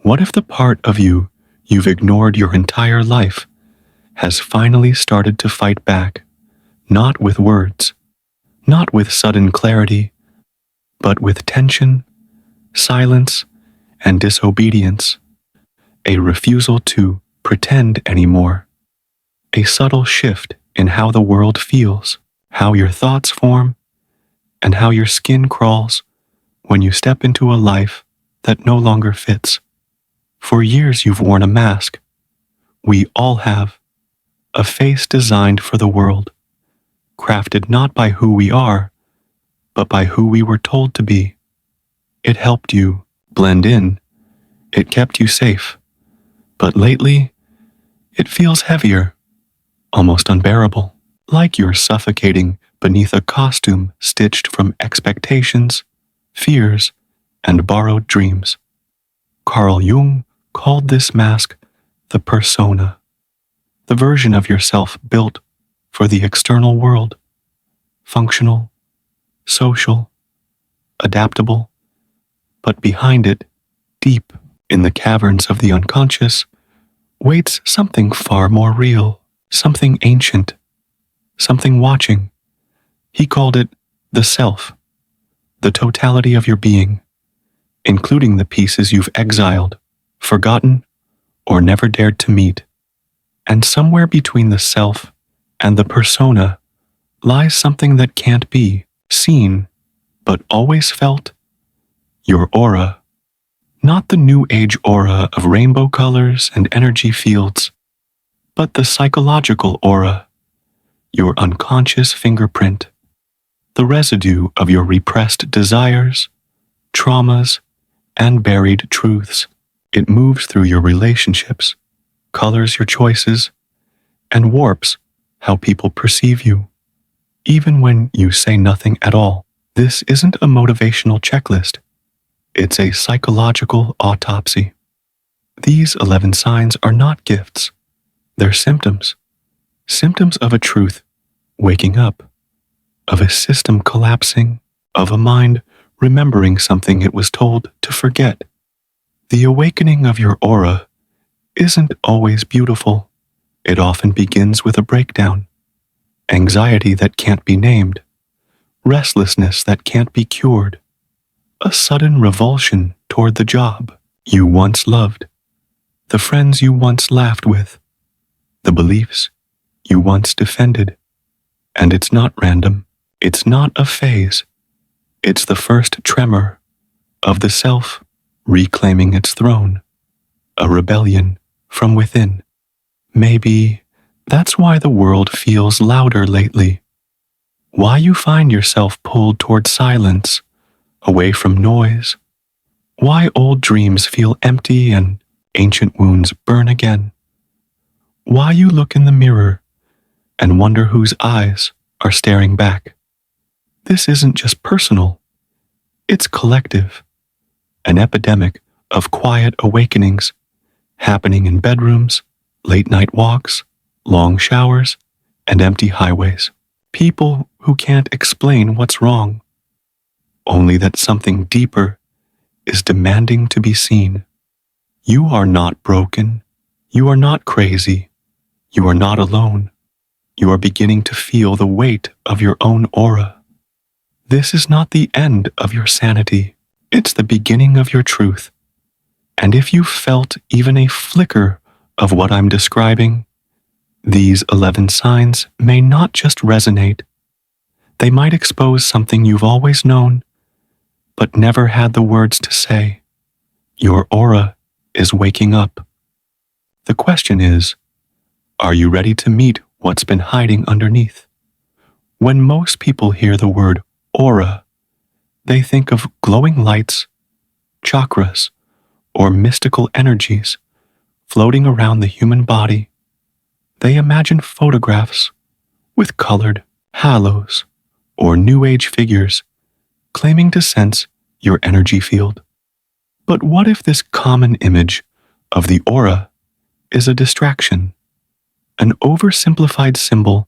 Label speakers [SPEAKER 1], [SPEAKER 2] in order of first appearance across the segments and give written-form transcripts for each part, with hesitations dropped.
[SPEAKER 1] What if the part of you you've ignored your entire life has finally started to fight back, not with words, not with sudden clarity, but with tension, silence, and disobedience, a refusal to pretend anymore, a subtle shift in how the world feels, how your thoughts form, and how your skin crawls when you step into a life that no longer fits. For years you've worn a mask. We all have. A face designed for the world, crafted not by who we are, but by who we were told to be. It helped you blend in. It kept you safe. But lately, it feels heavier, almost unbearable, like you're suffocating beneath a costume stitched from expectations, fears, and borrowed dreams. Carl Jung called this mask the persona, the version of yourself built for the external world, functional, social, adaptable, but behind it, deep in the caverns of the unconscious, waits something far more real, something ancient, something watching. He called it the self, the totality of your being, including the pieces you've exiled, forgotten, or never dared to meet. And somewhere between the self and the persona lies something that can't be seen, but always felt, your aura. Not the new age aura of rainbow colors and energy fields, but the psychological aura, your unconscious fingerprint, the residue of your repressed desires, traumas, and buried truths. It moves through your relationships, colors your choices, and warps how people perceive you, even when you say nothing at all. This isn't a motivational checklist. It's a psychological autopsy. These 11 signs are not gifts. They're symptoms. Symptoms of a truth waking up, of a system collapsing, of a mind remembering something it was told to forget. The awakening of your aura isn't always beautiful. It often begins with a breakdown, anxiety that can't be named, restlessness that can't be cured, a sudden revulsion toward the job you once loved, the friends you once laughed with, the beliefs you once defended. And it's not random. It's not a phase. It's the first tremor of the self reclaiming its throne, a rebellion from within. Maybe that's why the world feels louder lately, why you find yourself pulled toward silence, away from noise, why old dreams feel empty and ancient wounds burn again, why you look in the mirror and wonder whose eyes are staring back. This isn't just personal, it's collective, an epidemic of quiet awakenings happening in bedrooms, late-night walks, long showers, and empty highways. People who can't explain what's wrong, only that something deeper is demanding to be seen. You are not broken. You are not crazy. You are not alone. You are beginning to feel the weight of your own aura. This is not the end of your sanity. It's the beginning of your truth. And if you felt even a flicker of what I'm describing, these 11 signs may not just resonate. They might expose something you've always known, but never had the words to say. Your aura is waking up. The question is, are you ready to meet what's been hiding underneath? When most people hear the word aura, they think of glowing lights, chakras, or mystical energies floating around the human body. They imagine photographs with colored halos or New Age figures claiming to sense your energy field. But what if this common image of the aura is a distraction, an oversimplified symbol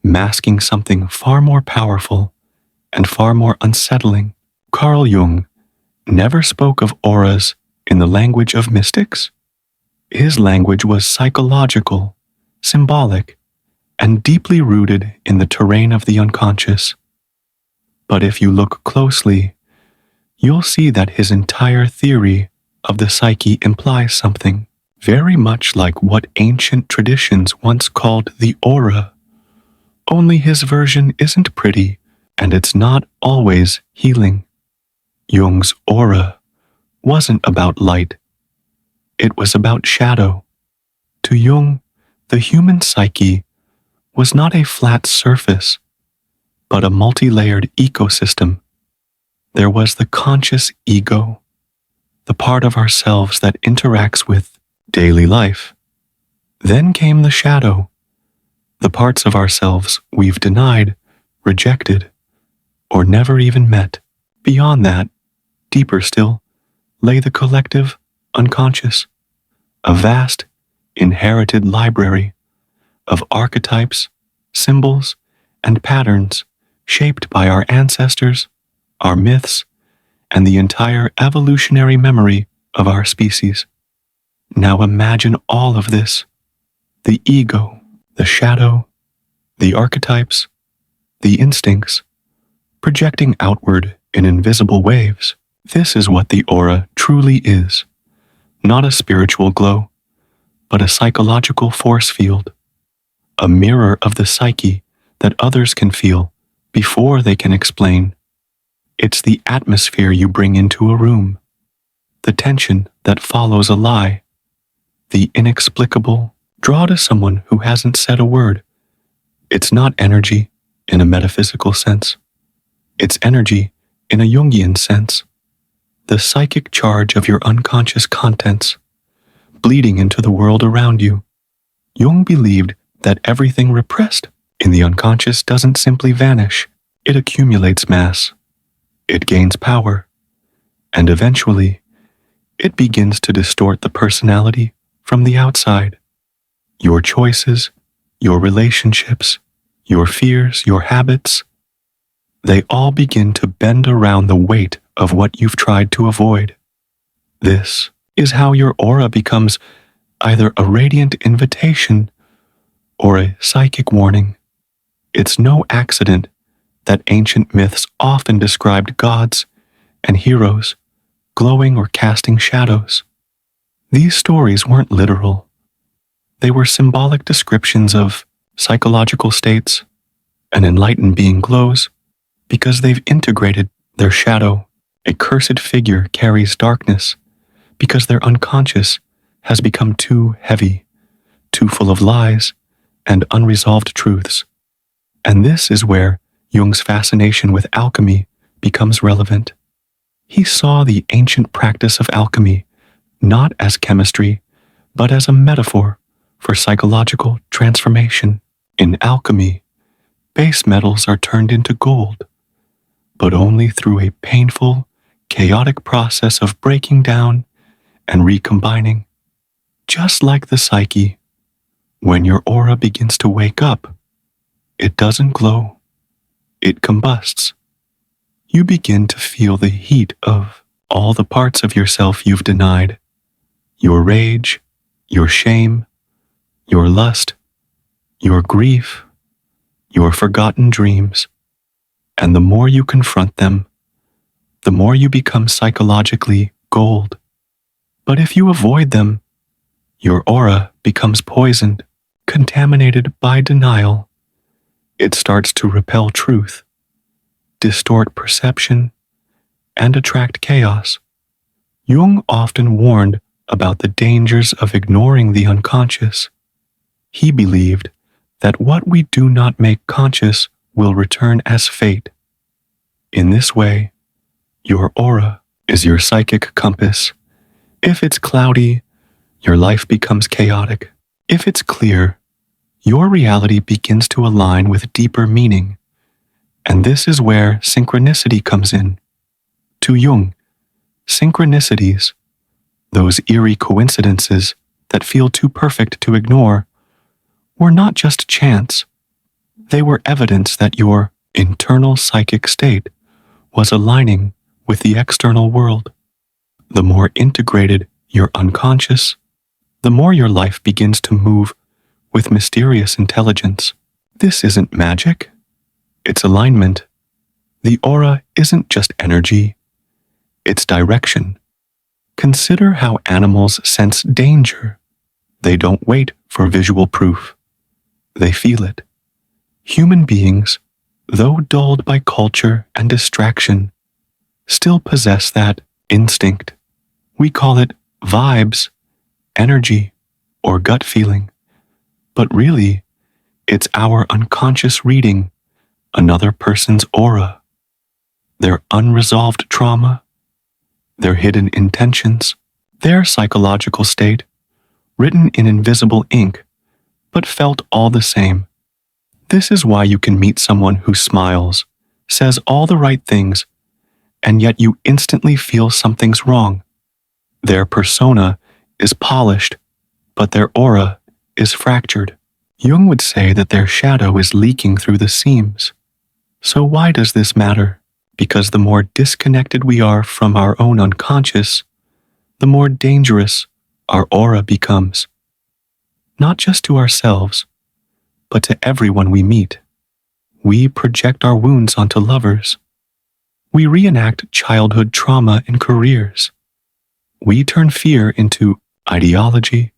[SPEAKER 1] masking something far more powerful and far more unsettling? Carl Jung never spoke of auras In the language of mystics, his language was psychological, symbolic, and deeply rooted in the terrain of the unconscious. But if you look closely, you'll see that his entire theory of the psyche implies something very much like what ancient traditions once called the aura. Only his version isn't pretty, and it's not always healing. Jung's aura wasn't about light. It was about shadow. To Jung, the human psyche was not a flat surface, but a multi-layered ecosystem. There was the conscious ego, the part of ourselves that interacts with daily life. Then came the shadow, the parts of ourselves we've denied, rejected, or never even met. Beyond that, deeper still, lay the collective unconscious, a vast, inherited library of archetypes, symbols, and patterns shaped by our ancestors, our myths, and the entire evolutionary memory of our species. Now imagine all of this: the ego, the shadow, the archetypes, the instincts, projecting outward in invisible waves. This is what the aura truly is. Not a spiritual glow, but a psychological force field, a mirror of the psyche that others can feel before they can explain. It's the atmosphere you bring into a room, the tension that follows a lie, the inexplicable draw to someone who hasn't said a word. It's not energy in a metaphysical sense. It's energy in a Jungian sense. The psychic charge of your unconscious contents, bleeding into the world around you. Jung believed that everything repressed in the unconscious doesn't simply vanish. It accumulates mass. It gains power. And eventually, it begins to distort the personality from the outside. Your choices, your relationships, your fears, your habits, they all begin to bend around the weight of what you've tried to avoid. This is how your aura becomes either a radiant invitation or a psychic warning. It's no accident that ancient myths often described gods and heroes glowing or casting shadows. These stories weren't literal. They were symbolic descriptions of psychological states. An enlightened being glows because they've integrated their shadow. A cursed figure carries darkness because their unconscious has become too heavy, too full of lies and unresolved truths. And this is where Jung's fascination with alchemy becomes relevant. He saw the ancient practice of alchemy not as chemistry, but as a metaphor for psychological transformation. In alchemy, base metals are turned into gold, but only through a painful, chaotic process of breaking down and recombining. Just like the psyche, when your aura begins to wake up, it doesn't glow, it combusts. You begin to feel the heat of all the parts of yourself you've denied. Your rage, your shame, your lust, your grief, your forgotten dreams. And the more you confront them, the more you become psychologically gold. But if you avoid them, your aura becomes poisoned, contaminated by denial. It starts to repel truth, distort perception, and attract chaos. Jung often warned about the dangers of ignoring the unconscious. He believed that what we do not make conscious will return as fate. In this way, your aura is your psychic compass. If it's cloudy, your life becomes chaotic. If it's clear, your reality begins to align with deeper meaning. And this is where synchronicity comes in. To Jung, synchronicities, those eerie coincidences that feel too perfect to ignore, were not just chance. They were evidence that your internal psychic state was aligning with the external world. the more integrated your unconscious, the more your life begins to move with mysterious intelligence. This isn't magic, it's alignment. The aura isn't just energy, it's direction. Consider how animals sense danger. They don't wait for visual proof. They feel it. Human beings, though dulled by culture and distraction, still possess that instinct. We call it vibes, energy, or gut feeling. But really, it's our unconscious reading another person's aura, their unresolved trauma, their hidden intentions, their psychological state, written in invisible ink, but felt all the same. This is why you can meet someone who smiles, says all the right things, and yet you instantly feel something's wrong. Their persona is polished, but their aura is fractured. Jung would say that their shadow is leaking through the seams. So why does this matter? Because the more disconnected we are from our own unconscious, the more dangerous our aura becomes. Not just to ourselves, but to everyone we meet. We project our wounds onto lovers. We reenact childhood trauma in careers. We turn fear into ideology,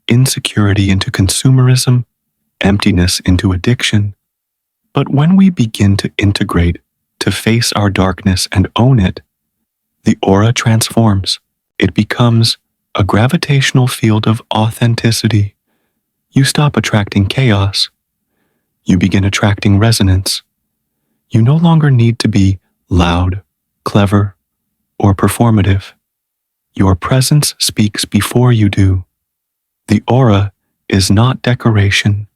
[SPEAKER 1] insecurity into consumerism, emptiness into addiction. But when we begin to integrate, to face our darkness and own it, the aura transforms. It becomes a gravitational field of authenticity. You stop attracting chaos. You begin attracting resonance. You no longer need to be loud, clever, or performative. Your presence speaks before you do. The aura is not decoration.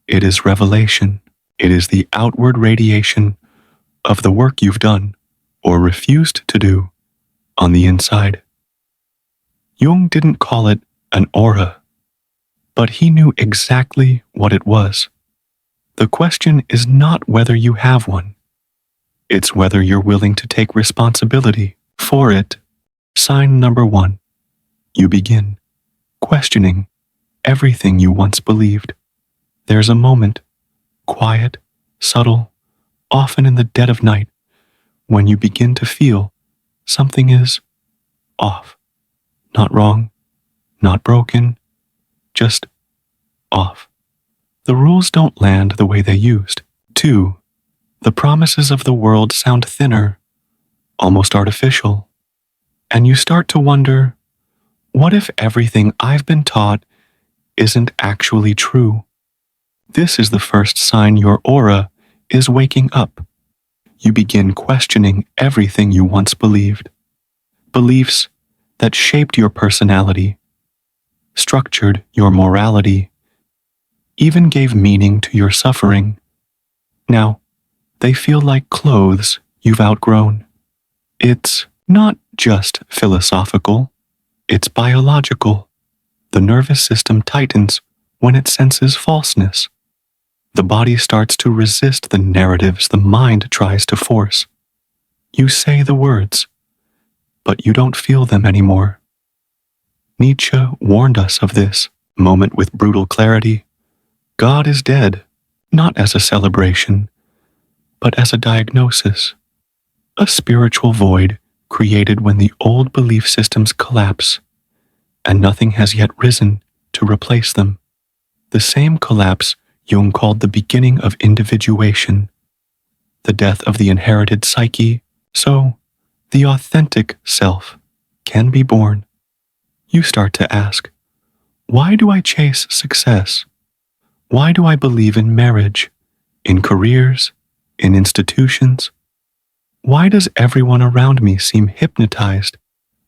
[SPEAKER 1] It is revelation. It is the outward radiation of the work you've done or refused to do on the inside. Jung didn't call it an aura, but he knew exactly what it was. The question is not whether you have one. It's whether you're willing to take responsibility for it. Sign number 1. You begin questioning everything you once believed. There's a moment, quiet, subtle, often in the dead of night, when you begin to feel something is off. Not wrong, not broken, just off. The rules don't land the way they used. 2. The promises of the world sound thinner, almost artificial. And you start to wonder, what if everything I've been taught isn't actually true? This is the first sign your aura is waking up. You begin questioning everything you once believed. Beliefs that shaped your personality, structured your morality, even gave meaning to your suffering. Now, they feel like clothes you've outgrown. It's not just philosophical, it's biological. The nervous system tightens when it senses falseness. The body starts to resist the narratives the mind tries to force. You say the words, but you don't feel them anymore. Nietzsche warned us of this moment with brutal clarity. God is dead, not as a celebration, but as a diagnosis, a spiritual void created when the old belief systems collapse, and nothing has yet risen to replace them. The same collapse Jung called the beginning of individuation, the death of the inherited psyche, so the authentic self can be born. You start to ask, why do I chase success? Why do I believe in marriage, in careers, in institutions? Why does everyone around me seem hypnotized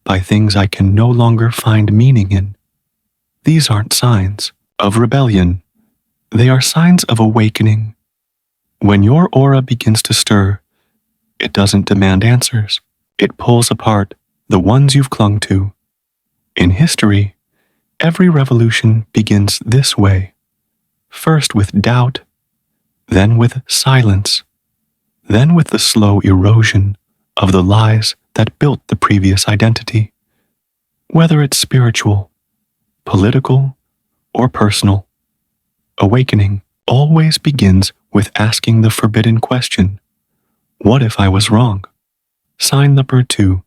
[SPEAKER 1] by things I can no longer find meaning in? These aren't signs of rebellion. They are signs of awakening. When your aura begins to stir, it doesn't demand answers. It pulls apart the ones you've clung to. In history, every revolution begins this way. First with doubt, then with silence, then with the slow erosion of the lies that built the previous identity. Whether it's spiritual, political, or personal, awakening always begins with asking the forbidden question, what if I was wrong? Sign number 2.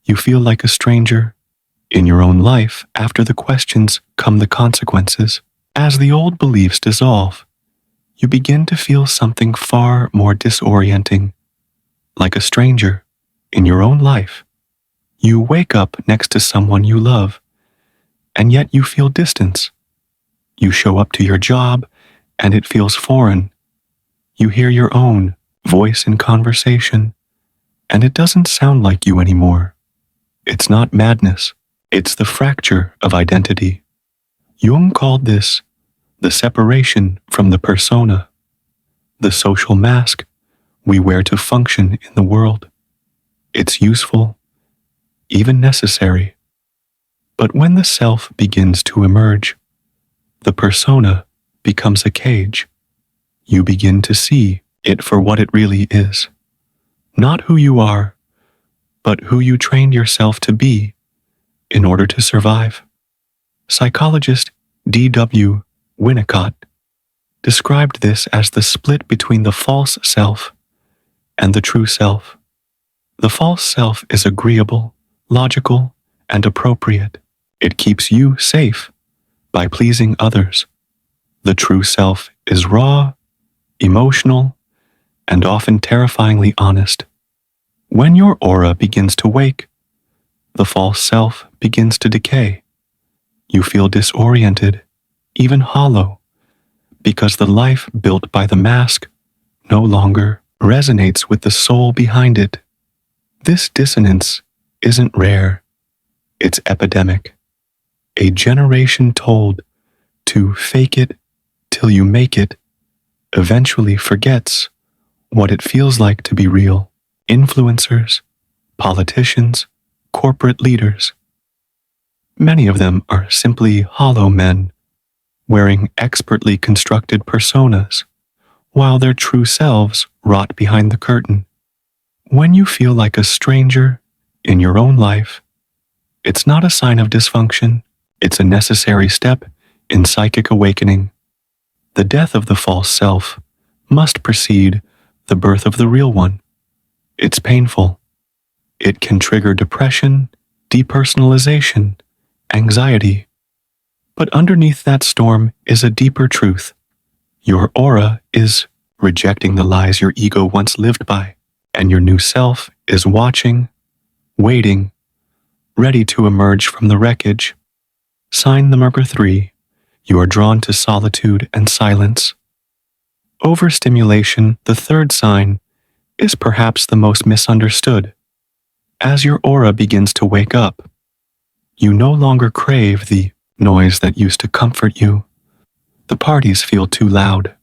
[SPEAKER 1] You feel like a stranger in your own life. After the questions come the consequences. As the old beliefs dissolve, you begin to feel something far more disorienting, like a stranger in your own life. You wake up next to someone you love, and yet you feel distance. You show up to your job, and it feels foreign. You hear your own voice in conversation, and it doesn't sound like you anymore. It's not madness. It's the fracture of identity. Jung called this the separation from the persona, the social mask we wear to function in the world. It's useful, even necessary. But when the self begins to emerge, the persona becomes a cage. You begin to see it for what it really is. Not who you are, but who you trained yourself to be in order to survive. Psychologist D.W. Winnicott described this as the split between the false self and the true self. The false self is agreeable, logical, and appropriate. It keeps you safe by pleasing others. The true self is raw, emotional, and often terrifyingly honest. When your aura begins to wake, the false self begins to decay. You feel disoriented, even hollow, because the life built by the mask no longer resonates with the soul behind it. This dissonance isn't rare, it's epidemic. A generation told to fake it till you make it eventually forgets what it feels like to be real. Influencers, politicians, corporate leaders. Many of them are simply hollow men, wearing expertly constructed personas, while their true selves rot behind the curtain. When you feel like a stranger in your own life, it's not a sign of dysfunction, it's a necessary step in psychic awakening. The death of the false self must precede the birth of the real one. It's painful. It can trigger depression, depersonalization, anxiety. But underneath that storm is a deeper truth. Your aura is rejecting the lies your ego once lived by, and your new self is watching, waiting, ready to emerge from the wreckage. Sign number 3. You are drawn to solitude and silence. Overstimulation, the third sign, is perhaps the most misunderstood. As your aura begins to wake up, you no longer crave the noise that used to comfort you. The parties feel too loud.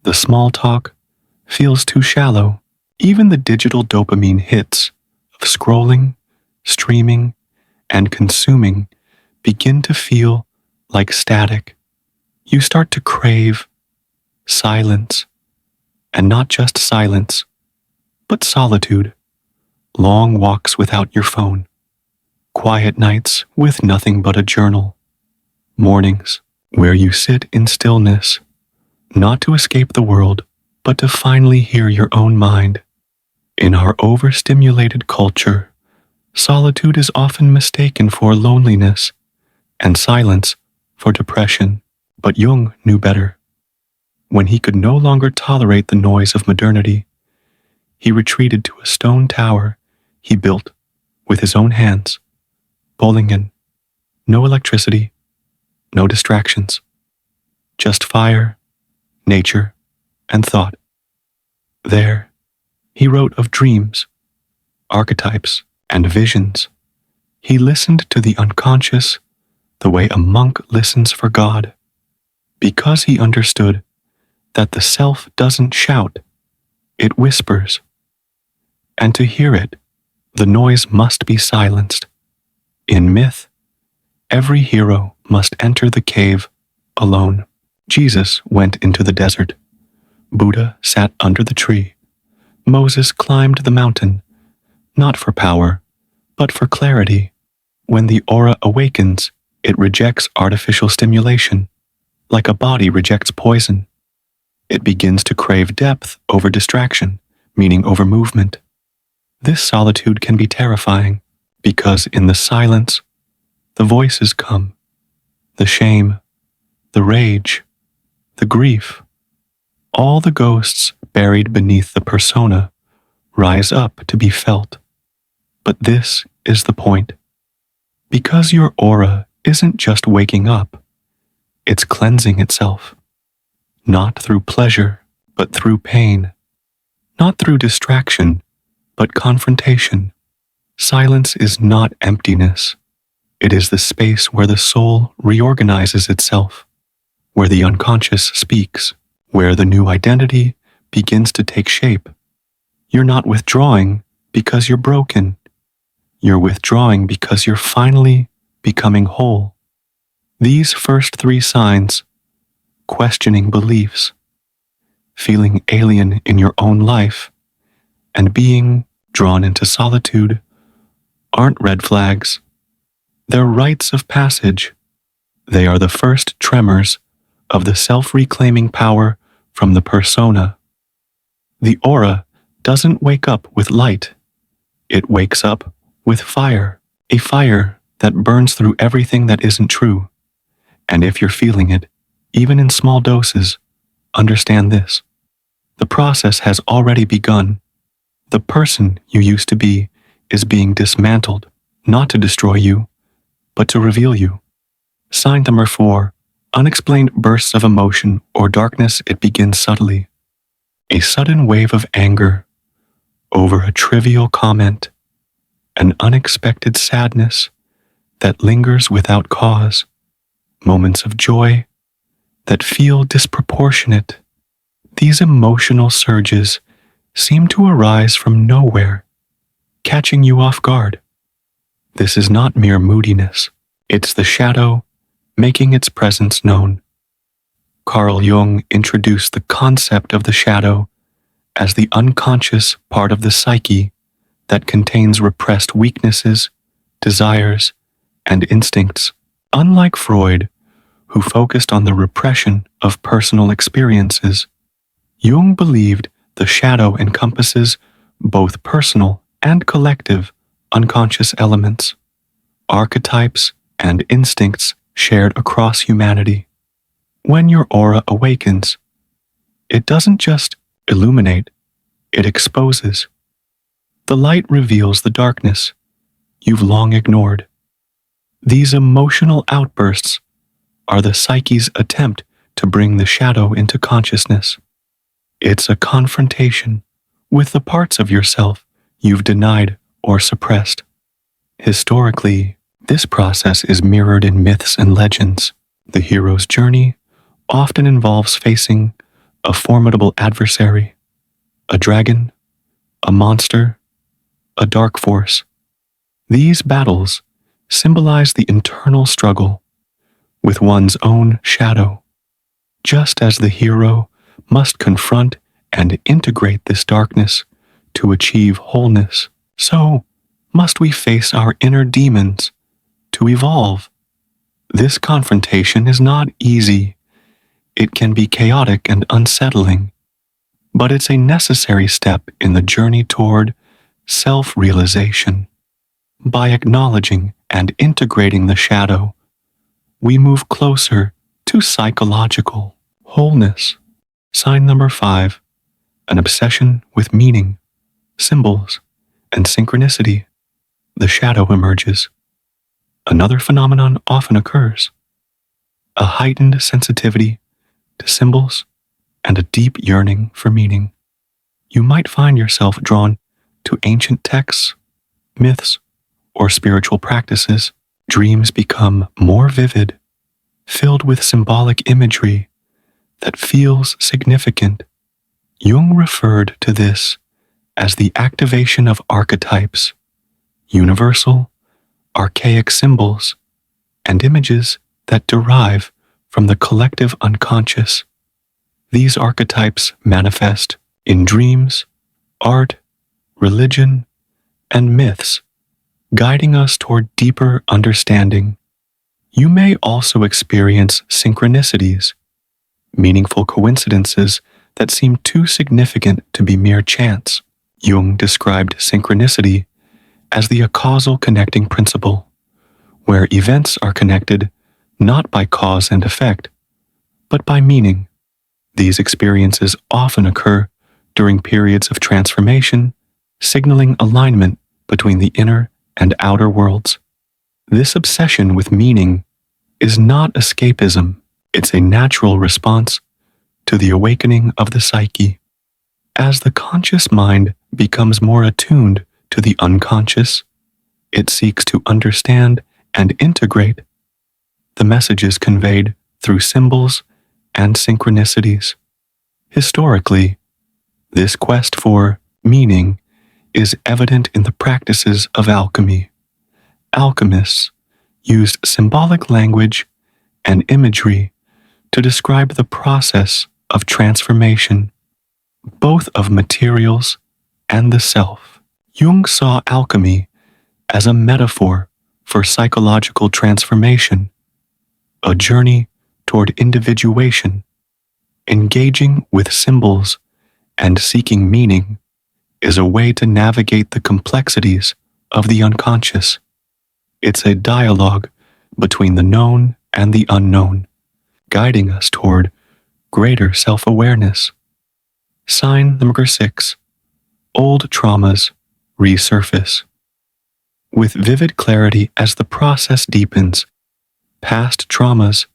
[SPEAKER 1] The small talk feels too shallow. Even the digital dopamine hits of scrolling, streaming, and consuming begin to feel like static. You start to crave silence, and not just silence, but solitude. Long walks without your phone. Quiet nights with nothing but a journal. Mornings where you sit in stillness, not to escape the world, but to finally hear your own mind. In our overstimulated culture, solitude is often mistaken for loneliness and silence for depression. But Jung knew better. When he could no longer tolerate the noise of modernity, he retreated to a stone tower he built with his own hands, bowling in. No electricity, no distractions, just fire, nature, and thought. There, he wrote of dreams, archetypes, and visions. He listened to the unconscious the way a monk listens for God, because he understood that the self doesn't shout, it whispers. And to hear it, the noise must be silenced. In myth, every hero must enter the cave alone. Jesus went into the desert. Buddha sat under the tree. Moses climbed the mountain, not for power, but for clarity. When the aura awakens, it rejects artificial stimulation, like a body rejects poison. It begins to crave depth over distraction, meaning over movement. This solitude can be terrifying, because in the silence, the voices come, the shame, the rage, the grief. All the ghosts buried beneath the persona rise up to be felt. But this is the point. Because your aura isn't just waking up, it's cleansing itself. Not through pleasure, but through pain. Not through distraction, but confrontation. Silence is not emptiness. It is the space where the soul reorganizes itself, where the unconscious speaks, where the new identity begins to take shape. You're not withdrawing because you're broken. You're withdrawing because you're finally becoming whole. These first three signs, questioning beliefs, feeling alien in your own life, and being drawn into solitude, aren't red flags. They're rites of passage. They are the first tremors of the self-reclaiming power from the persona. The aura doesn't wake up with light. It wakes up with fire, a fire that burns through everything that isn't true. And if you're feeling it, even in small doses, understand this. The process has already begun. The person you used to be is being dismantled, not to destroy you, but to reveal you. Sign number 4, unexplained bursts of emotion or darkness. It begins subtly. A sudden wave of anger over a trivial comment, an unexpected sadness that lingers without cause, moments of joy that feel disproportionate. These emotional surges seem to arise from nowhere, catching you off guard. This is not mere moodiness. It's the shadow making its presence known. Carl Jung introduced the concept of the shadow as the unconscious part of the psyche that contains repressed weaknesses, desires, and instincts. Unlike Freud, who focused on the repression of personal experiences, Jung believed the shadow encompasses both personal and collective unconscious elements, archetypes, and instincts shared across humanity. When your aura awakens, it doesn't just illuminate, it exposes. The light reveals the darkness you've long ignored. These emotional outbursts are the psyche's attempt to bring the shadow into consciousness. It's a confrontation with the parts of yourself you've denied or suppressed. Historically, this process is mirrored in myths and legends. The hero's journey often involves facing a formidable adversary, a dragon, a monster, a dark force. These battles symbolize the internal struggle with one's own shadow. Just as the hero must confront and integrate this darkness to achieve wholeness, so must we face our inner demons to evolve. This confrontation is not easy. It can be chaotic and unsettling, but it's a necessary step in the journey toward self-realization. By acknowledging and integrating the shadow, we move closer to psychological wholeness. Sign number 5, an obsession with meaning, symbols, and synchronicity. The shadow emerges. Another phenomenon often occurs: a heightened sensitivity to symbols and a deep yearning for meaning. You might find yourself drawn to ancient texts, myths, or spiritual practices. Dreams become more vivid, filled with symbolic imagery that feels significant. Jung referred to this as the activation of archetypes, universal, archaic symbols, and images that derive from the collective unconscious. These archetypes manifest in dreams, art, religion, and myths, guiding us toward deeper understanding. You may also experience synchronicities, meaningful coincidences that seem too significant to be mere chance. Jung described synchronicity as the causal connecting principle, where events are connected not by cause and effect, but by meaning. These experiences often occur during periods of transformation, signaling alignment between the inner and outer worlds. This obsession with meaning is not escapism, it's a natural response to the awakening of the psyche. As the conscious mind becomes more attuned to the unconscious, it seeks to understand and integrate the messages conveyed through symbols and synchronicities. Historically, this quest for meaning is evident in the practices of alchemy. Alchemists used symbolic language and imagery to describe the process of transformation, both of materials and the self. Jung saw alchemy as a metaphor for psychological transformation, a journey toward individuation. Engaging with symbols and seeking meaning is a way to navigate the complexities of the unconscious. It's a dialogue between the known and the unknown, guiding us toward greater self-awareness. Sign number 6. Old traumas resurface. With vivid clarity as the process deepens, past traumas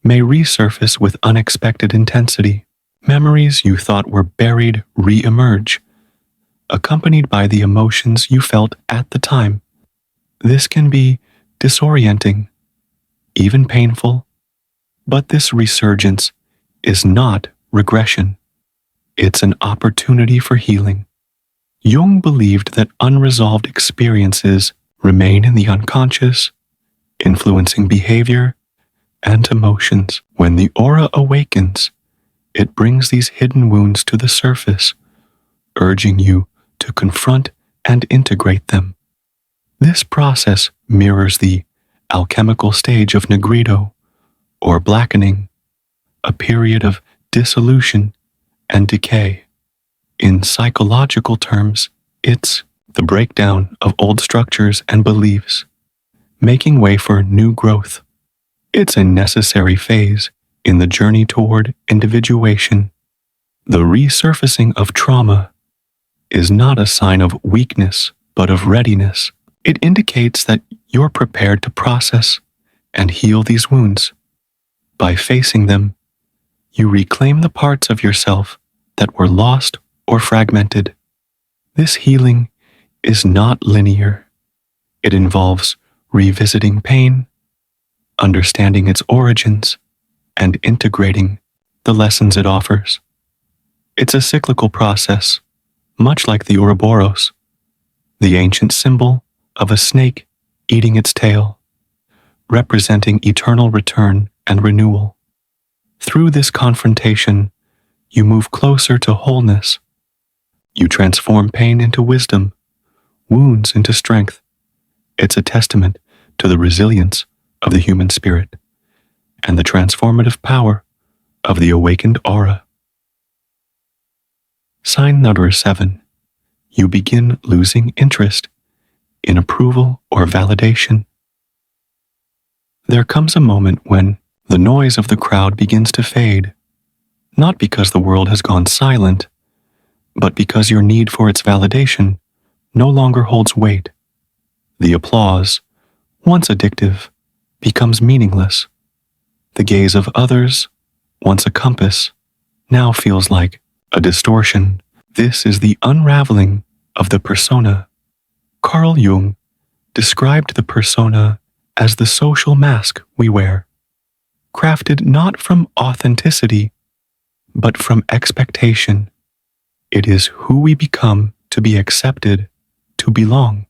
[SPEAKER 1] may resurface with unexpected intensity. Memories you thought were buried re-emerge, accompanied by the emotions you felt at the time. This can be disorienting, even painful, but this resurgence is not regression. It's an opportunity for healing. Jung believed that unresolved experiences remain in the unconscious, influencing behavior and emotions. When the aura awakens, it brings these hidden wounds to the surface, urging you to confront and integrate them. This process mirrors the alchemical stage of negrito, or blackening, a period of dissolution and decay. In psychological terms, it's the breakdown of old structures and beliefs, making way for new growth. It's a necessary phase in the journey toward individuation. The resurfacing of trauma is not a sign of weakness, but of readiness. It indicates that you're prepared to process and heal these wounds. By facing them, you reclaim the parts of yourself that were lost or fragmented. This healing is not linear. It involves revisiting pain, understanding its origins, and integrating the lessons it offers. It's a cyclical process, much like the Ouroboros, the ancient symbol of a snake eating its tail, representing eternal return and renewal. Through this confrontation, you move closer to wholeness. You transform pain into wisdom, wounds into strength. It's a testament to the resilience of the human spirit and the transformative power of the awakened aura. Sign number 7. You begin losing interest in approval or validation. There comes a moment when the noise of the crowd begins to fade, not because the world has gone silent, but because your need for its validation no longer holds weight. The applause, once addictive, becomes meaningless. The gaze of others, once a compass, now feels like a distortion. This is the unraveling of the persona. Carl Jung described the persona as the social mask we wear, crafted not from authenticity, but from expectation. It is who we become to be accepted, to belong.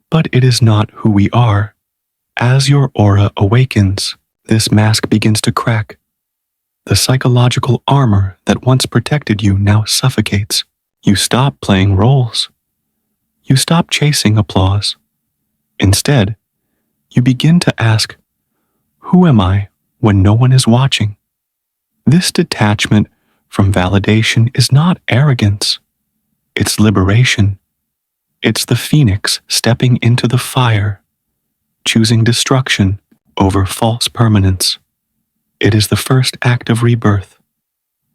[SPEAKER 1] But it is not who we are. As your aura awakens, this mask begins to crack. The psychological armor that once protected you now suffocates. You stop playing roles. You stop chasing applause. Instead, you begin to ask, who am I when no one is watching? This detachment from validation is not arrogance, it's liberation. It's the phoenix stepping into the fire, choosing destruction over false permanence. It is the first act of rebirth.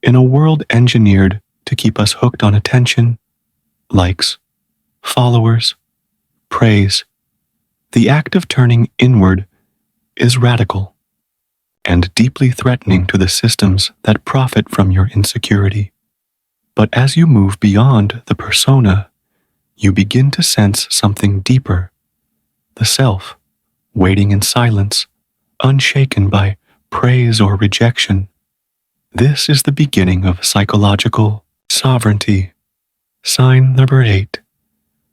[SPEAKER 1] In a world engineered to keep us hooked on attention, likes, followers, praise, the act of turning inward is radical and deeply threatening to the systems that profit from your insecurity. But as you move beyond the persona, you begin to sense something deeper, the self, waiting in silence, unshaken by praise or rejection. This is the beginning of psychological sovereignty. Sign number 8.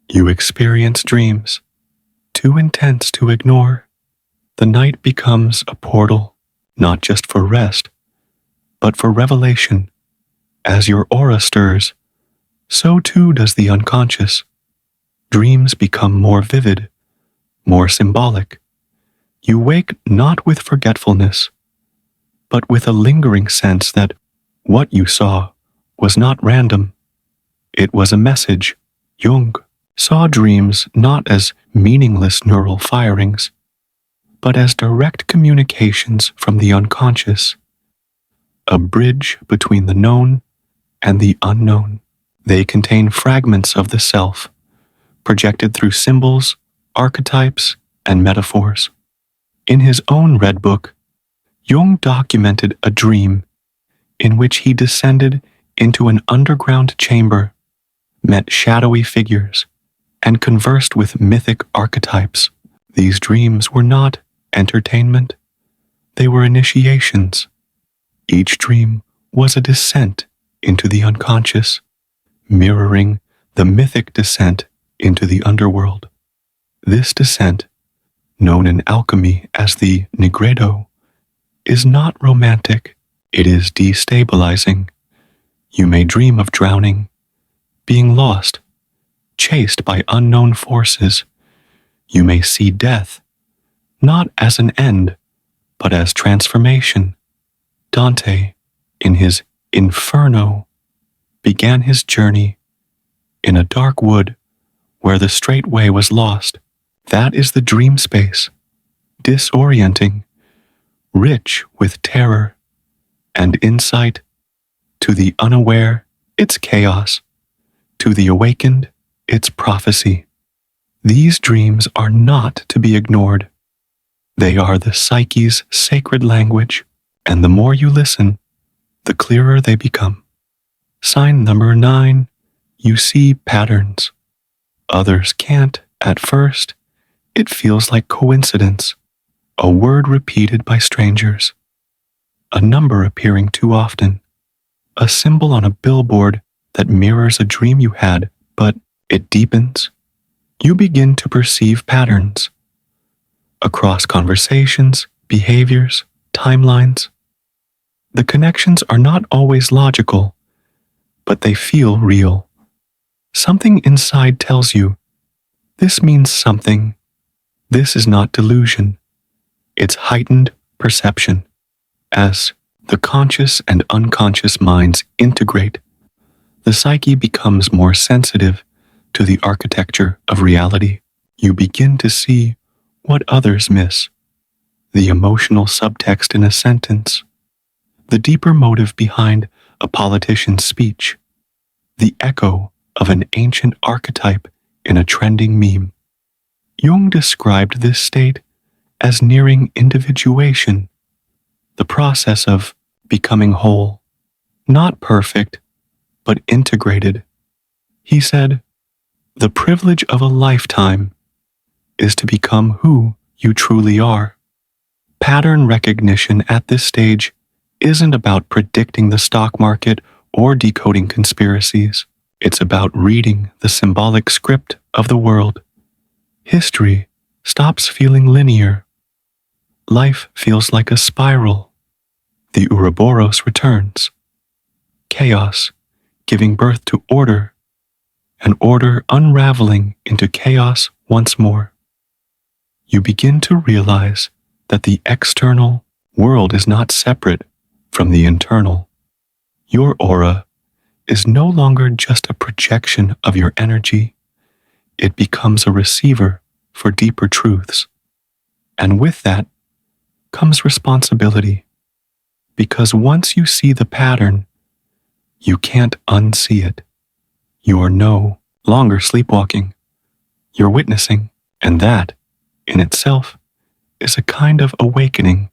[SPEAKER 1] You experience dreams, too intense to ignore. The night becomes a portal, not just for rest, but for revelation. As your aura stirs, so too does the unconscious. Dreams become more vivid, more symbolic. You wake not with forgetfulness, but with a lingering sense that what you saw was not random. It was a message. Jung saw dreams not as meaningless neural firings, but as direct communications from the unconscious, a bridge between the known and the unknown. They contain fragments of the self, projected through symbols, archetypes, and metaphors. In his own Red Book, Jung documented a dream in which he descended into an underground chamber, met shadowy figures, and conversed with mythic archetypes. These dreams were not entertainment, they were initiations. Each dream was a descent into the unconscious, mirroring the mythic descent into the underworld. This descent, known in alchemy as the nigredo, is not romantic, it is destabilizing. You may dream of drowning, being lost, chased by unknown forces. You may see death, not as an end, but as transformation. Dante, in his Inferno, began his journey in a dark wood where the straight way was lost. That is the dream space, disorienting, rich with terror and insight. To the unaware, it's chaos. To the awakened, it's prophecy. These dreams are not to be ignored. They are the psyche's sacred language, and the more you listen, the clearer they become. Sign number 9. You see patterns. Others can't at first. It feels like coincidence, a word repeated by strangers, a number appearing too often, a symbol on a billboard that mirrors a dream you had, but it deepens. You begin to perceive patterns across conversations, behaviors, timelines. The connections are not always logical, but they feel real. Something inside tells you, this means something. This is not delusion. It's heightened perception. As the conscious and unconscious minds integrate, the psyche becomes more sensitive to the architecture of reality. You begin to see what others miss, the emotional subtext in a sentence, the deeper motive behind a politician's speech, the echo of an ancient archetype in a trending meme. Jung described this state as nearing individuation, the process of becoming whole, not perfect, but integrated. He said, "The privilege of a lifetime is to become who you truly are." Pattern recognition at this stage isn't about predicting the stock market or decoding conspiracies. It's about reading the symbolic script of the world. History stops feeling linear. Life feels like a spiral. The Ouroboros returns. Chaos giving birth to order, and order unraveling into chaos once more. You begin to realize that the external world is not separate from the internal. Your aura is no longer just a projection of your energy. It becomes a receiver for deeper truths. And with that comes responsibility. Because once you see the pattern, you can't unsee it. You are no longer sleepwalking. You're witnessing, and that, in itself, is a kind of awakening.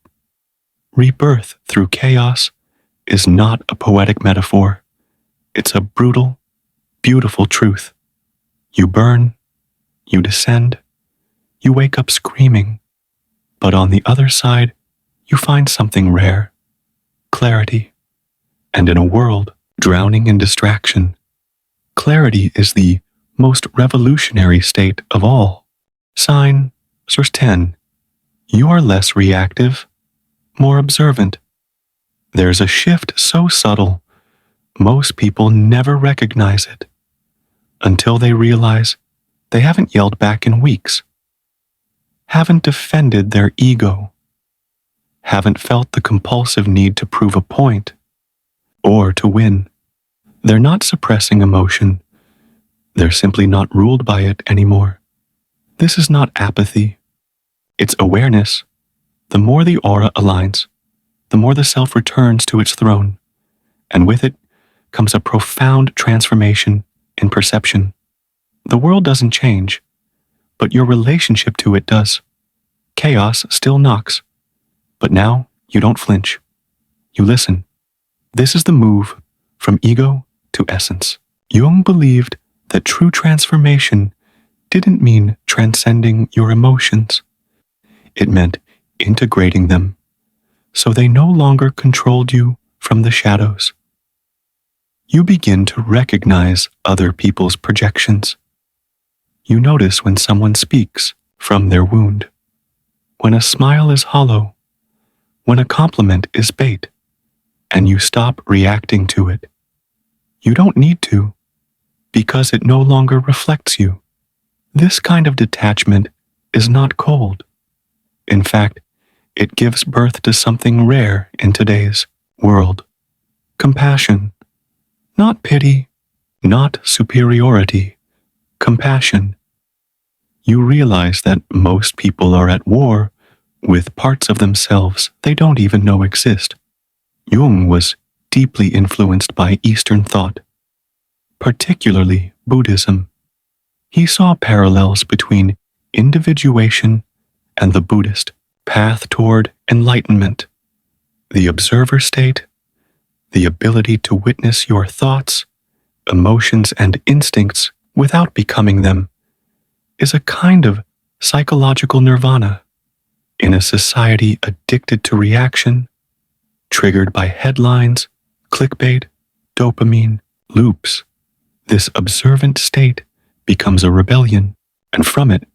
[SPEAKER 1] Rebirth through chaos is not a poetic metaphor. It's a brutal, beautiful truth. You burn, you descend, you wake up screaming, but on the other side, you find something rare, clarity. And in a world drowning in distraction, clarity is the most revolutionary state of all. Sign, source 10. You are less reactive, more observant. There's a shift so subtle, most people never recognize it until they realize they haven't yelled back in weeks, haven't defended their ego, haven't felt the compulsive need to prove a point or to win. They're not suppressing emotion. They're simply not ruled by it anymore. This is not apathy. It's awareness. The more the aura aligns, the more the self returns to its throne, and with it comes a profound transformation in perception. The world doesn't change, but your relationship to it does. Chaos still knocks, but now you don't flinch. You listen. This is the move from ego to essence. Jung believed that true transformation didn't mean transcending your emotions. It meant integrating them, so they no longer controlled you from the shadows. You begin to recognize other people's projections. You notice when someone speaks from their wound, when a smile is hollow, when a compliment is bait, and you stop reacting to it. You don't need to, because it no longer reflects you. This kind of detachment is not cold. In fact, it gives birth to something rare in today's world. Compassion. Not pity, not superiority. Compassion. You realize that most people are at war with parts of themselves they don't even know exist. Jung was deeply influenced by Eastern thought, particularly Buddhism. He saw parallels between individuation and the Buddhist path toward enlightenment. The observer state, the ability to witness your thoughts, emotions, and instincts without becoming them, is a kind of psychological nirvana. In a society addicted to reaction, triggered by headlines, clickbait, dopamine, loops, this observant state becomes a rebellion, and from it,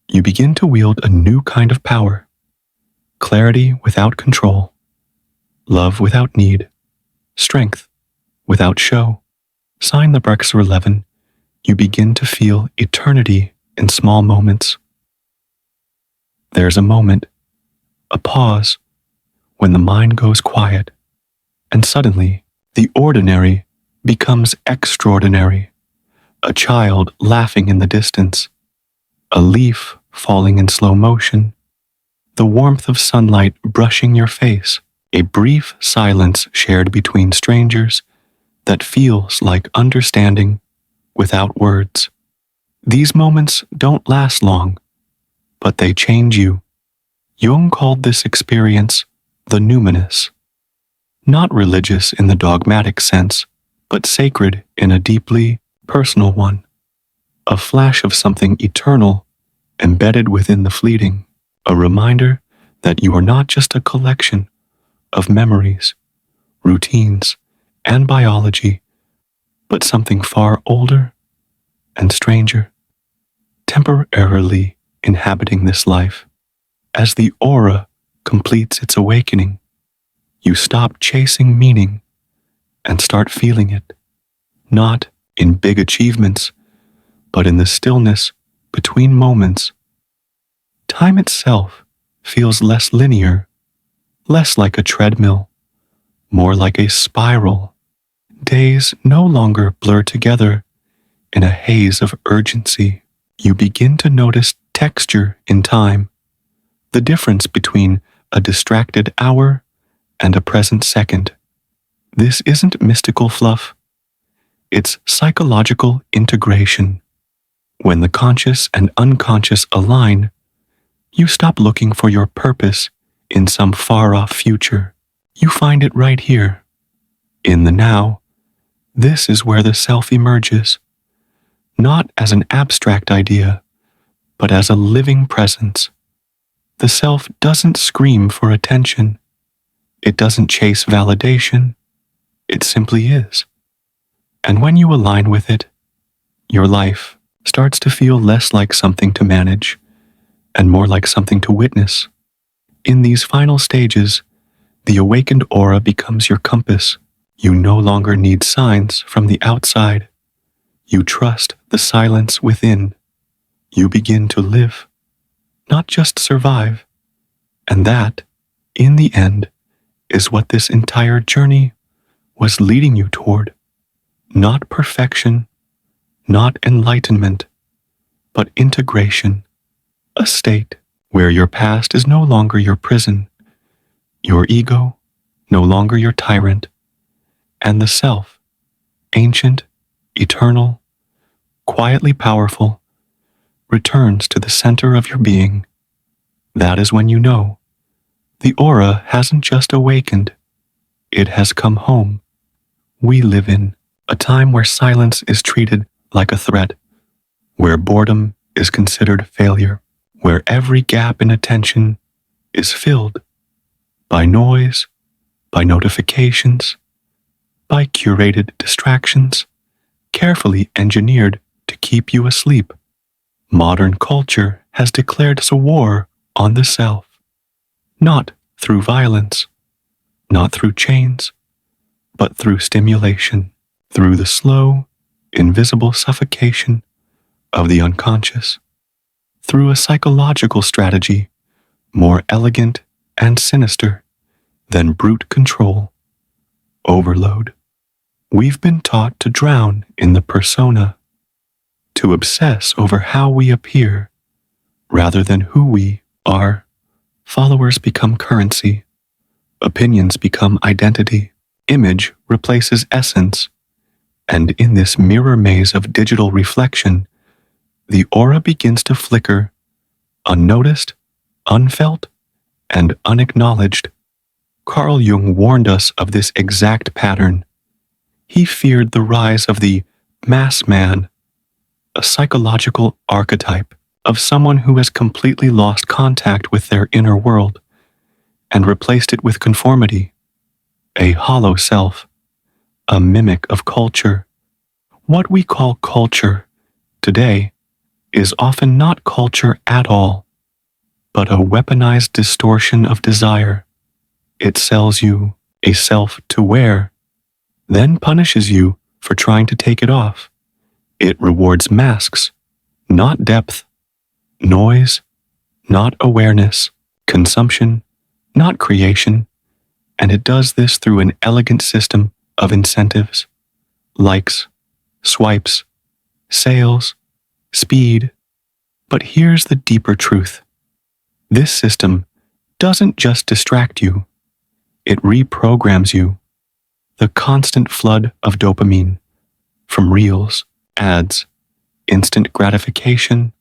[SPEAKER 1] you begin to wield a new kind of power. Clarity without control, love without need, strength without show. Sign the Brexer 11, you begin to feel eternity in small moments. There's a moment, a pause, when the mind goes quiet, and suddenly the ordinary becomes extraordinary. A child laughing in the distance, a leaf falling in slow motion, the warmth of sunlight brushing your face, a brief silence shared between strangers that feels like understanding without words. These moments don't last long, but they change you. Jung called this experience the numinous. Not religious in the dogmatic sense, but sacred in a deeply personal one. A flash of something eternal embedded within the fleeting, a reminder that you are not just a collection of memories, routines, and biology, but something far older and stranger, temporarily inhabiting this life. As the aura completes its awakening, you stop chasing meaning and start feeling it, not in big achievements, but in the stillness between moments. Time itself feels less linear, less like a treadmill, more like a spiral. Days no longer blur together in a haze of urgency. You begin to notice texture in time, the difference between a distracted hour and a present second. This isn't mystical fluff, it's psychological integration. When the conscious and unconscious align, you stop looking for your purpose in some far-off future. You find it right here, in the now. This is where the self emerges, not as an abstract idea, but as a living presence. The self doesn't scream for attention. It doesn't chase validation. It simply is. And when you align with it, your life starts to feel less like something to manage and more like something to witness. In these final stages, the awakened aura becomes your compass. You no longer need signs from the outside. You trust the silence within. You begin to live, not just survive. And that, in the end, is what this entire journey was leading you toward. Not perfection, not enlightenment, but integration. A state where your past is no longer your prison, your ego no longer your tyrant, and the self, ancient, eternal, quietly powerful, returns to the center of your being. That is when you know the aura hasn't just awakened, it has come home. We live in a time where silence is treated like a threat, where boredom is considered failure, where every gap in attention is filled by noise, by notifications, by curated distractions, carefully engineered to keep you asleep. Modern culture has declared a war on the self, not through violence, not through chains, but through stimulation, through the slow, invisible suffocation of the unconscious, through a psychological strategy more elegant and sinister than brute control, overload. We've been taught to drown in the persona, to obsess over how we appear rather than who we are. Followers become currency, opinions become identity, image replaces essence, and in this mirror maze of digital reflection, the aura begins to flicker, unnoticed, unfelt, and unacknowledged. Carl Jung warned us of this exact pattern. He feared the rise of the mass man, a psychological archetype of someone who has completely lost contact with their inner world and replaced it with conformity, a hollow self, a mimic of culture. What we call culture today is often not culture at all, but a weaponized distortion of desire. It sells you a self to wear, then punishes you for trying to take it off. It rewards masks, not depth, noise, not awareness, consumption, not creation, and it does this through an elegant system of incentives, likes, swipes, sales, speed. But here's the deeper truth. This system doesn't just distract you, it reprograms you. The constant flood of dopamine from reels, ads, instant gratification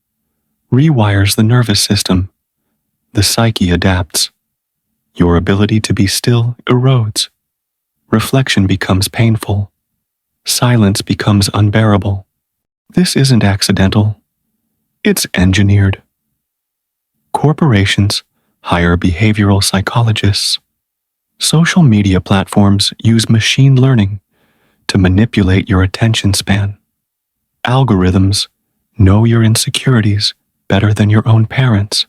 [SPEAKER 1] rewires the nervous system. The psyche adapts. Your ability to be still erodes. Reflection becomes painful. Silence becomes unbearable. This isn't accidental. It's engineered. Corporations hire behavioral psychologists. Social media platforms use machine learning to manipulate your attention span. Algorithms know your insecurities better than your own parents.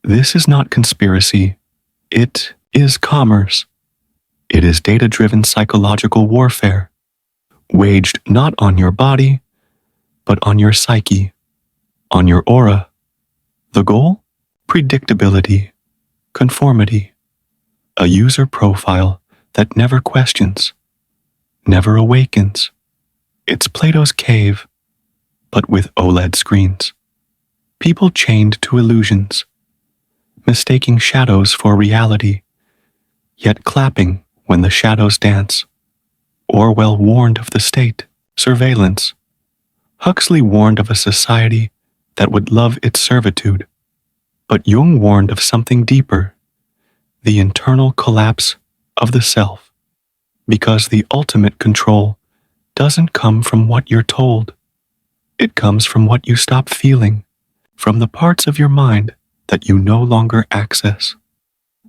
[SPEAKER 1] This is not conspiracy. It is commerce. It is data-driven psychological warfare, waged not on your body, but on your psyche, on your aura. The goal? predictability, conformity, a user profile that never questions, never awakens. It's Plato's cave, but with OLED screens. People chained to illusions, mistaking shadows for reality, yet clapping when the shadows dance. Orwell warned of the state, surveillance. Huxley warned of a society that would love its servitude. But Jung warned of something deeper, the internal collapse of the self, because the ultimate control doesn't come from what you're told. It comes from what you stop feeling, from the parts of your mind that you no longer access.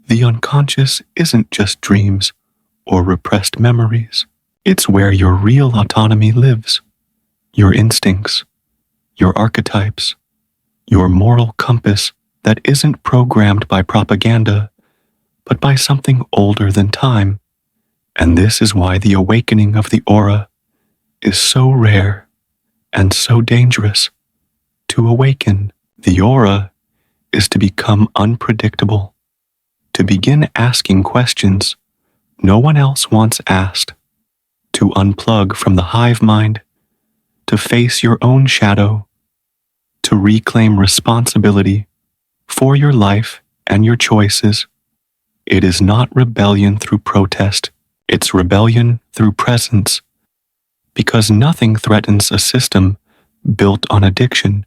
[SPEAKER 1] The unconscious isn't just dreams or repressed memories. It's where your real autonomy lives. Your instincts, your archetypes, your moral compass that isn't programmed by propaganda, but by something older than time. And this is why the awakening of the aura is so rare and so dangerous. To awaken the aura is to become unpredictable, to begin asking questions no one else wants asked, to unplug from the hive mind, to face your own shadow, to reclaim responsibility for your life and your choices. It is not rebellion through protest, it's rebellion through presence, because nothing threatens a system built on addiction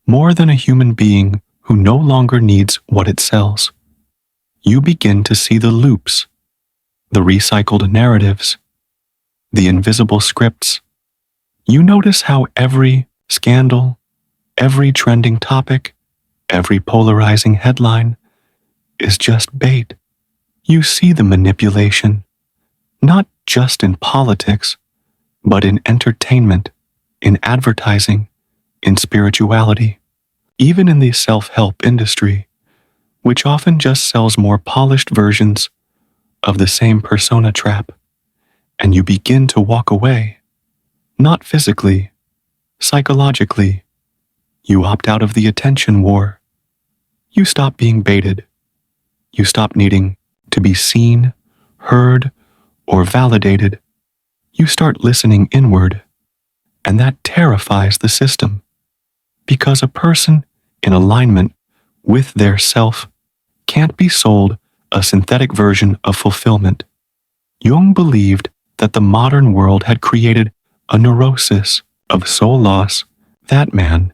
[SPEAKER 1] more than a human being who no longer needs what it sells. You begin to see the loops, the recycled narratives, the invisible scripts. You notice how every scandal, every trending topic, every polarizing headline is just bait. You see the manipulation, not just in politics, but in entertainment, in advertising, in spirituality, even in the self-help industry, which often just sells more polished versions of the same persona trap. And you begin to walk away, not physically, psychologically. You opt out of the attention war. You stop being baited. You stop needing to be seen, heard, or validated. You start listening inward, and that terrifies the system, because a person in alignment with their self can't be sold a synthetic version of fulfillment. Jung believed that the modern world had created a neurosis of soul loss. That man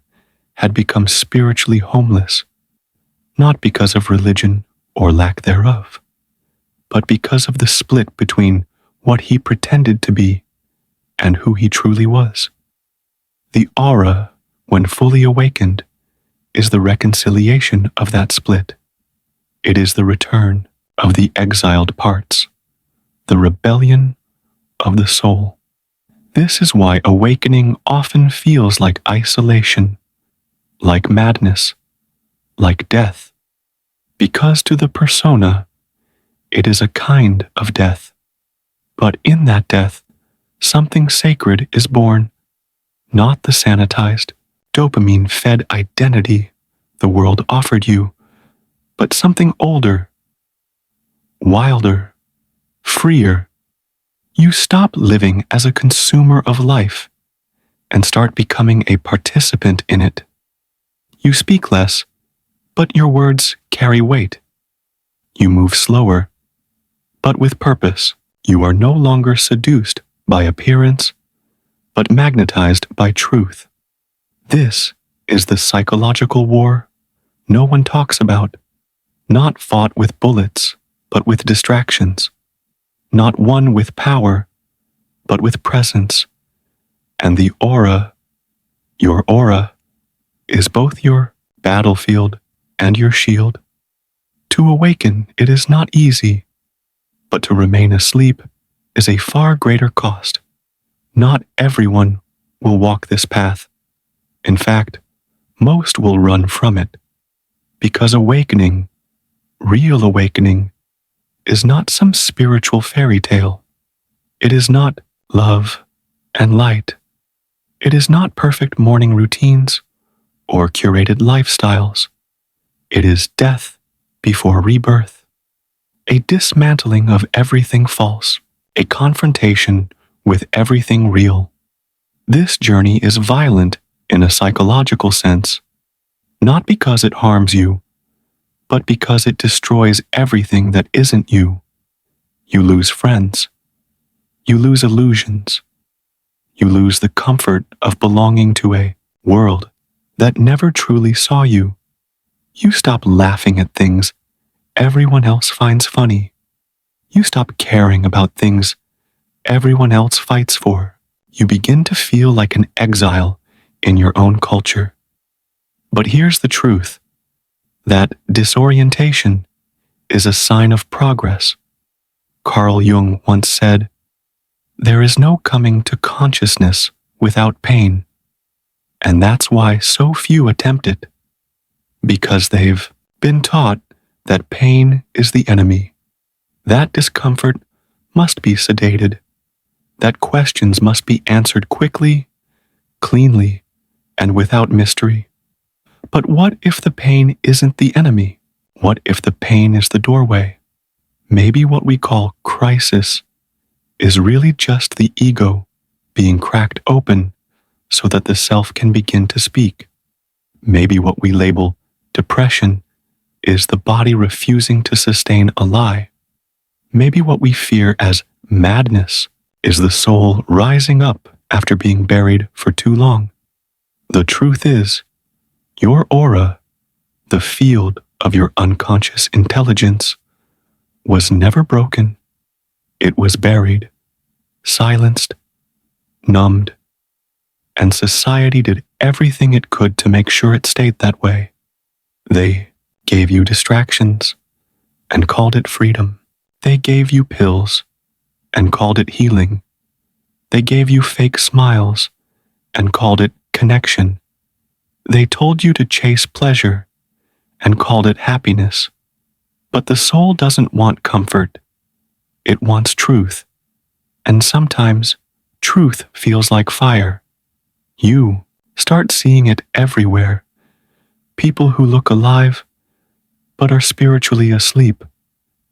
[SPEAKER 1] had become spiritually homeless, not because of religion or lack thereof, but because of the split between what he pretended to be and who he truly was. The aura, when fully awakened, is the reconciliation of that split. It is the return of the exiled parts, the rebellion of the soul. This is why awakening often feels like isolation, like madness, like death, because to the persona, it is a kind of death. But in that death, something sacred is born, not the sanitized, dopamine-fed identity the world offered you, but something older, wilder, freer. You stop living as a consumer of life and start becoming a participant in it. You speak less, but your words carry weight. You move slower, but with purpose. You are no longer seduced by appearance, but magnetized by truth. This is the psychological war no one talks about, not fought with bullets, but with distractions, not won with power, but with presence. And the aura, your aura, is both your battlefield and your shield. To awaken, it is not easy, but to remain asleep is a far greater cost. Not everyone will walk this path. In fact, most will run from it, because awakening, real awakening, is not some spiritual fairy tale. It is not love and light. It is not perfect morning routines or curated lifestyles. It is death before rebirth, a dismantling of everything false, a confrontation with everything real. This journey is violent in a psychological sense, not because it harms you, but because it destroys everything that isn't you. You lose friends. You lose illusions. You lose the comfort of belonging to a world that never truly saw you. You stop laughing at things everyone else finds funny. You stop caring about things everyone else fights for. You begin to feel like an exile in your own culture. But here's the truth, that disorientation is a sign of progress. Carl Jung once said, "There is no coming to consciousness without pain." And that's why so few attempt it, because they've been taught that pain is the enemy. That discomfort must be sedated, that questions must be answered quickly, cleanly, and without mystery. But what if the pain isn't the enemy? What if the pain is the doorway? Maybe what we call crisis is really just the ego being cracked open so that the self can begin to speak. Maybe what we label depression is the body refusing to sustain a lie. Maybe what we fear as madness is the soul rising up after being buried for too long. The truth is, your aura, the field of your unconscious intelligence, was never broken. It was buried, silenced, numbed, and society did everything it could to make sure it stayed that way. They gave you distractions and called it freedom. They gave you pills and called it healing. They gave you fake smiles and called it connection. They told you to chase pleasure and called it happiness. But the soul doesn't want comfort. It wants truth. And sometimes truth feels like fire. You start seeing it everywhere. People who look alive but are spiritually asleep.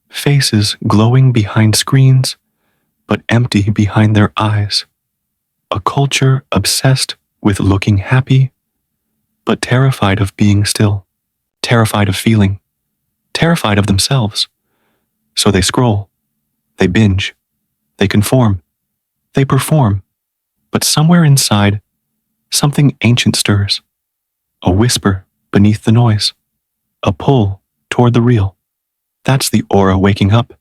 [SPEAKER 1] Faces glowing behind screens but empty behind their eyes. A culture obsessed with looking happy but terrified of being still. Terrified of feeling. Terrified of themselves. So they scroll. They binge. They conform. They perform. But somewhere inside, something ancient stirs. A whisper beneath the noise. A pull toward the real. That's the aura waking up.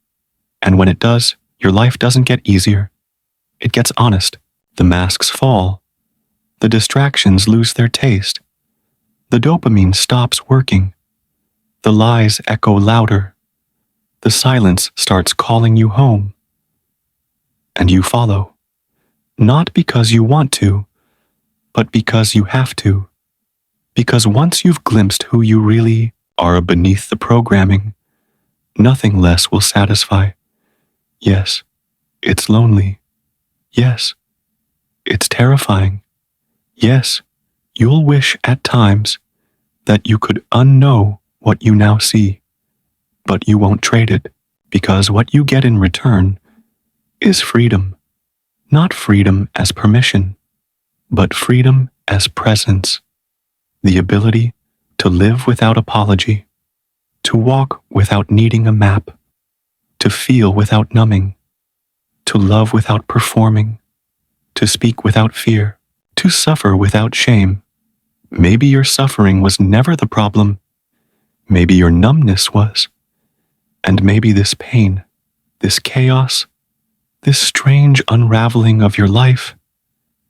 [SPEAKER 1] And when it does, your life doesn't get easier. It gets honest. The masks fall. The distractions lose their taste. The dopamine stops working. The lies echo louder. The silence starts calling you home. And you follow. Not because you want to, but because you have to. Because once you've glimpsed who you really are beneath the programming, nothing less will satisfy. Yes, it's lonely. Yes, it's terrifying. Yes, you'll wish at times that you could unknow what you now see, but you won't trade it, because what you get in return is freedom. Not freedom as permission, but freedom as presence. The ability to live without apology, to walk without needing a map, to feel without numbing, to love without performing, to speak without fear, to suffer without shame. Maybe your suffering was never the problem. Maybe your numbness was. And maybe this pain, this chaos, this strange unraveling of your life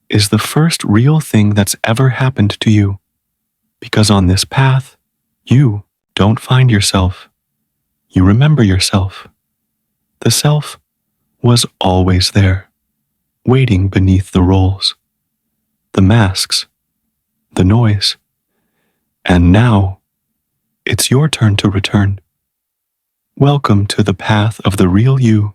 [SPEAKER 1] is the first real thing that's ever happened to you. Because on this path, you don't find yourself. You remember yourself. The self was always there, waiting beneath the roles, the masks, the noise. And now, it's your turn to return. Welcome to the path of the real you.